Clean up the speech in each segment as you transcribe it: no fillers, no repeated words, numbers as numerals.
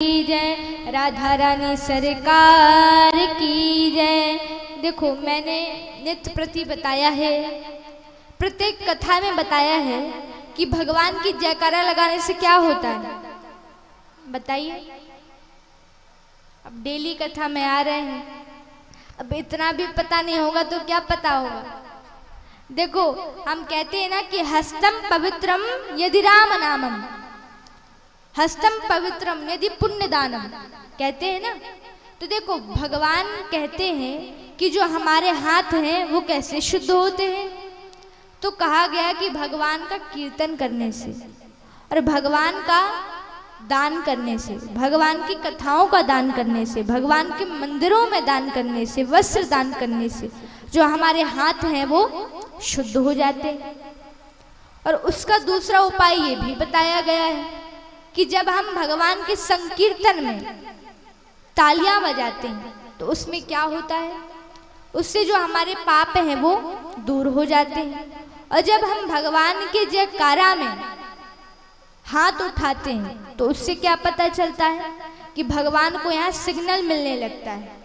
की जय, राधा रानी सरकार की जय। देखो मैंने नित्य प्रति बताया है, प्रत्येक कथा में बताया है कि भगवान की जयकारा लगाने से क्या होता है, बताइए। अब डेली कथा में आ रहे हैं, अब इतना भी पता नहीं होगा तो क्या पता होगा। देखो हम कहते हैं ना कि हस्तम पवित्रम यदि राम नामम, हस्तम पवित्रम यदि पुण्य दानम, कहते हैं ना। तो देखो भगवान कहते हैं कि जो हमारे हाथ हैं वो कैसे शुद्ध होते हैं, तो कहा गया कि भगवान का कीर्तन करने से और भगवान का दान करने से, भगवान की कथाओं का दान करने से, भगवान के मंदिरों में दान करने से, वस्त्र दान करने से जो हमारे हाथ हैं वो शुद्ध हो जाते हैं। और उसका दूसरा उपाय ये भी बताया गया है कि जब हम भगवान के संकीर्तन में तालियां बजाते हैं तो उसमें क्या होता है, उससे जो हमारे पाप हैं वो दूर हो जाते हैं। और जब हम भगवान के जयकारा में हाथ उठाते हैं तो उससे क्या पता चलता है कि भगवान को यहाँ सिग्नल मिलने लगता है।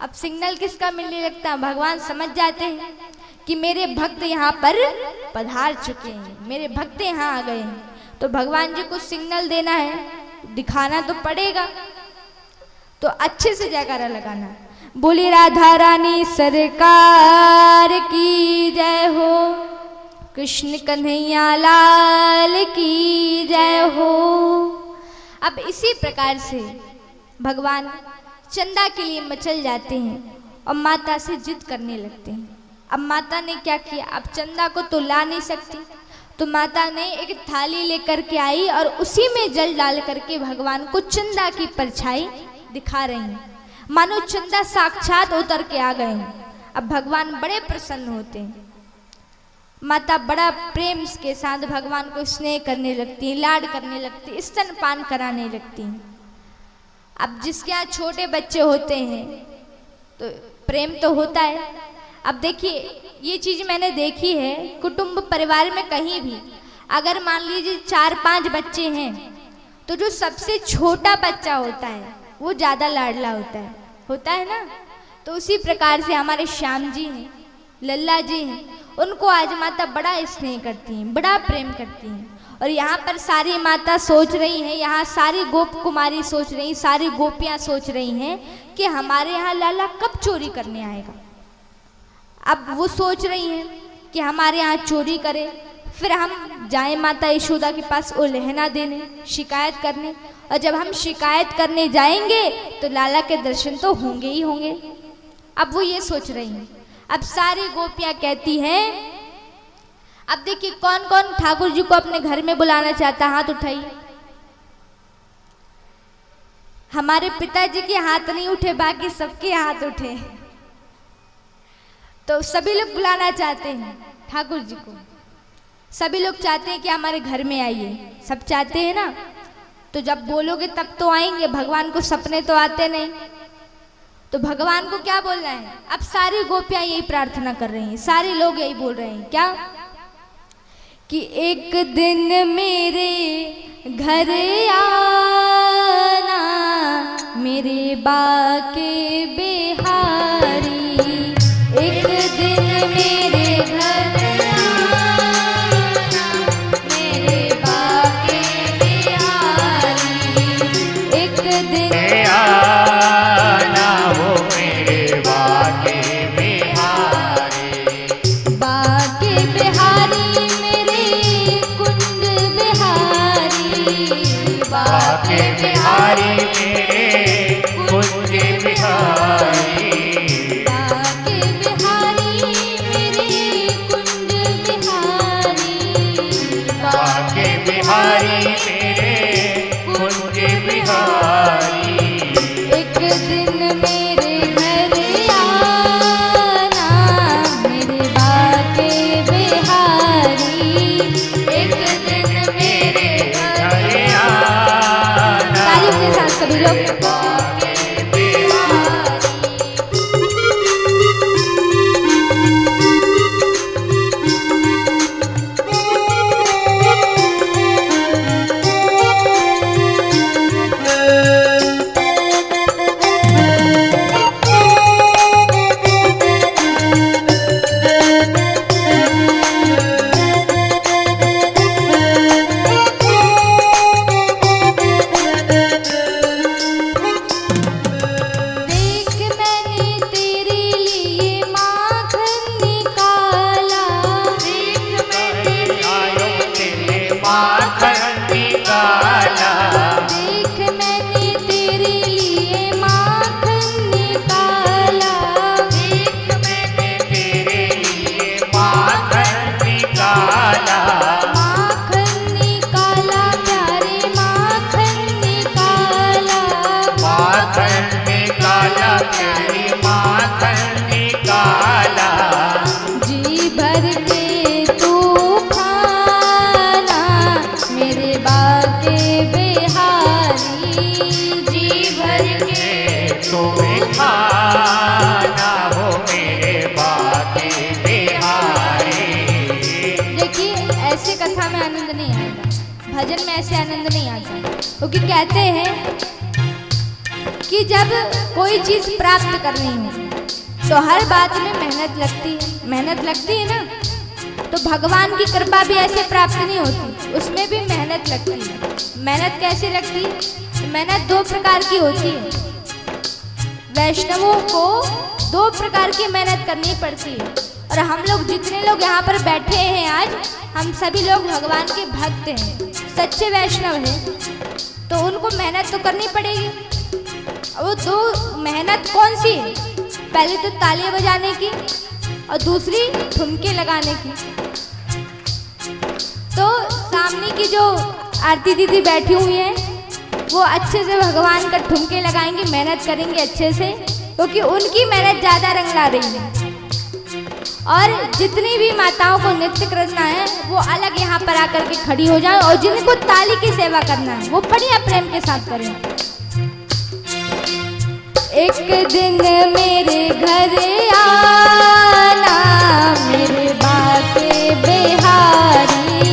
अब सिग्नल किसका मिलने लगता है, भगवान समझ जाते हैं कि मेरे भक्त यहाँ पर पधार चुके हैं, मेरे भक्त यहाँ आ गए हैं। तो भगवान जी को सिग्नल देना है, दिखाना तो पड़ेगा, तो अच्छे से जयकारा लगाना। बोली राधा रानी सरकार की जय हो, कृष्ण कन्हैया लाल की जय हो। अब इसी प्रकार से भगवान चंदा के लिए मचल जाते हैं और माता से जिद करने लगते हैं। अब माता ने क्या किया, अब चंदा को तो ला नहीं सकती, तो माता ने एक थाली लेकर के आई और उसी में जल डाल करके भगवान को चंदा की परछाई दिखा रही हैं, मानो चंदा साक्षात उतर के आ गए हैं। अब भगवान बड़े प्रसन्न होते हैं, माता बड़ा प्रेम के साथ भगवान को स्नेह करने लगती हैं, लाड करने लगती हैं, स्तनपान कराने लगती हैं। अब जिसके यहाँ छोटे बच्चे होते हैं तो प्रेम तो होता है। अब देखिए ये चीज़ मैंने देखी है, कुटुंब परिवार में कहीं भी अगर मान लीजिए 4-5 बच्चे हैं तो जो सबसे छोटा बच्चा होता है वो ज़्यादा लाडला होता है ना। तो उसी प्रकार से हमारे श्याम जी हैं, लल्ला जी हैं, उनको आज माता बड़ा स्नेह करती हैं, बड़ा प्रेम करती हैं। और यहाँ पर सारी माता सोच रही हैं, यहाँ सारी गोप कुमारी सोच रही, सारी गोपियाँ सोच रही हैं कि हमारे यहाँ लाला कब चोरी करने आएगा। अब वो सोच रही हैं कि हमारे यहाँ चोरी करे, फिर हम जाएं माता यशोदा के पास वो लहना देने, शिकायत करने। और जब हम शिकायत करने जाएंगे तो लाला के दर्शन तो होंगे ही होंगे। अब वो ये सोच रही हैं। अब सारी गोपियाँ कहती हैं, अब देखिए कौन कौन ठाकुर जी को अपने घर में बुलाना चाहता है, हाथ उठाइए। हमारे पिताजी के हाथ नहीं उठे, बाकी सबके हाथ उठे। तो सभी लोग बुलाना चाहते हैं ठाकुर जी को, सभी लोग चाहते हैं कि हमारे घर में आइए, सब चाहते हैं ना। तो जब बोलोगे तब तो आएंगे, भगवान को सपने तो आते नहीं। तो भगवान को क्या बोलना है, अब सारी गोपियां यही प्रार्थना कर रही हैं, सारे लोग यही बोल रहे हैं क्या, कि एक दिन मेरे घर आना मेरे बाके बिहारी, एक दिन मेरे घर आना मेरे बाके बिहारी, एक दिन आना हो मेरे बाके बिहारी, बाके बिहारी मेरे कुंज बिहारी, बाके बिहारी मेरे कुंज बिहारी, देंगे तुम्हें खाना हो मेरे बाके बिहारी। देखिए ऐसे कथा में आनंद नहीं आएगा, भजन में ऐसे आनंद नहीं आता, क्योंकि कहते हैं कि जब कोई चीज प्राप्त करनी हो तो हर बात में मेहनत लगती है, मेहनत लगती है ना। तो भगवान की कृपा भी ऐसे प्राप्त नहीं होती, उसमें भी मेहनत लगती है। मेहनत कैसे लगती है? मेहनत दो प्रकार की होती है। वैष्णवों को दो प्रकार की मेहनत करनी पड़ती है, और हम लोग जितने लोग यहाँ पर बैठे हैं आज, हम सभी लोग भगवान के भक्त हैं, सच्चे वैष्णव हैं, तो उनको मेहनत तो करनी पड़ेगी। वो दो मेहनत कौन सी है? पहले तो तालियां बजाने की और दूसरी ठुमके लगाने की। तो सामने की जो आरती दीदी बैठी हुई है वो अच्छे से भगवान का ठुमके लगाएंगे, मेहनत करेंगे अच्छे से, क्योंकि उनकी मेहनत ज़्यादा रंग ला रही है। और जितनी भी माताओं को नृत्य करना है वो अलग यहाँ पर आकर के खड़ी हो जाए, और जिनको ताली की सेवा करना है वो बढ़िया प्रेम के साथ करें। एक दिन मेरे घर आना मेरे बाके बिहारी,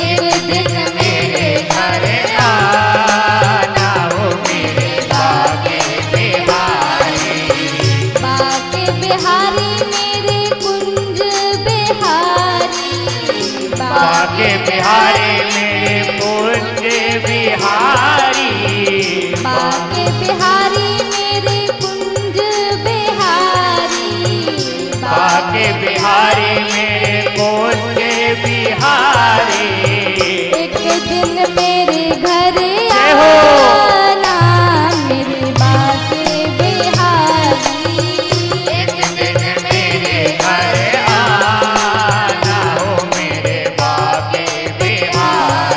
एक दिन मेरे घर आना हो मेरे बाके बिहारी। बाके बिहारी मेरे कुंज बिहारी, बाके बिहारी मेरे कुंज बिहारी। बाके बिहारी बाके बिहारी मेरे कुंज बिहारी। एक दिन मेरे घर आना मेरे बाके बिहारी, एक दिन मेरे घर आना हो मेरे बाके बिहारी।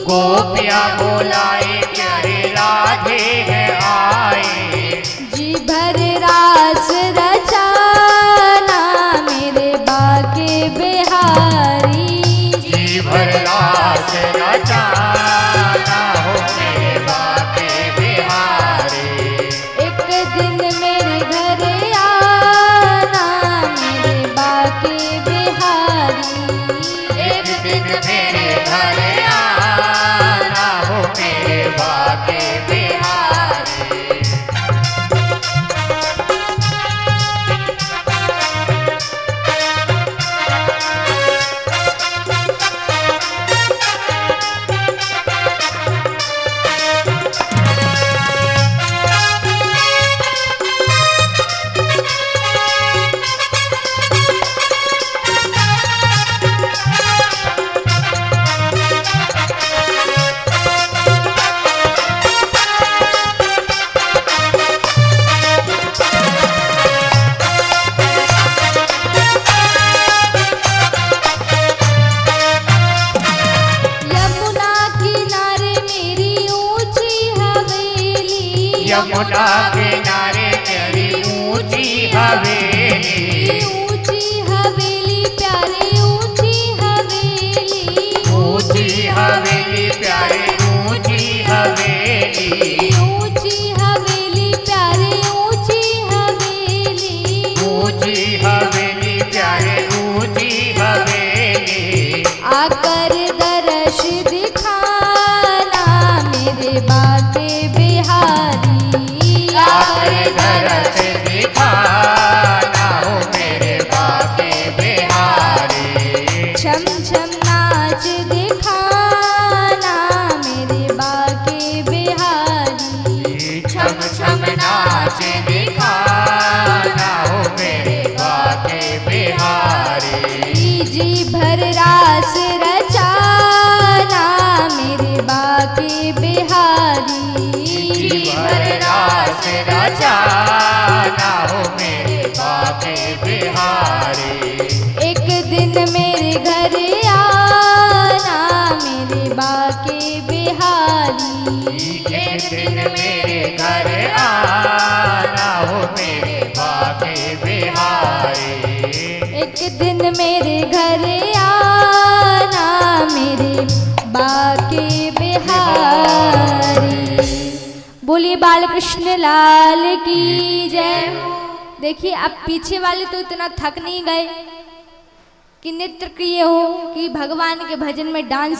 गोपियाँ बुलाए प्यारे राधे हैं आए। जी भर रास रचाना यमुना किनारे तेरी ऊंची हवेली, ऊंची हवेली प्यारे ऊंची हवेली, ऊंची हवेली प्यारे ऊंची हवेली, ऊंची हवेली प्यारे ऊंची हवेली, ऊंची हवेली प्यारे ऊंची हवेली। आकर दर्श दिखाना मेरे बाके बिहारी, आकर दर्श दिखाना हो मेरे बाके बिहारी, छम छम नाच दिखाना मेरे बाके बिहारी, छम छम नाच दिखाना हो मेरे बाके बिहारी, जी भर रास रचाना मेरे बाके बिहारी, जी भर रास रचाना हो मेरे बाके बिहारी, एक दिन मेरे घर आना मेरे बाके बिहारी, एक दिन मेरे घर आना हो मेरे बाके बिहारी, एक दिन मेरे घर आना मेरे बाके बिहारी। बोलिए बाल कृष्ण लाल की जय। देखिए अब पीछे वाले तो इतना थक नहीं गए कि नृत्य किए हो कि भगवान के भजन में डांस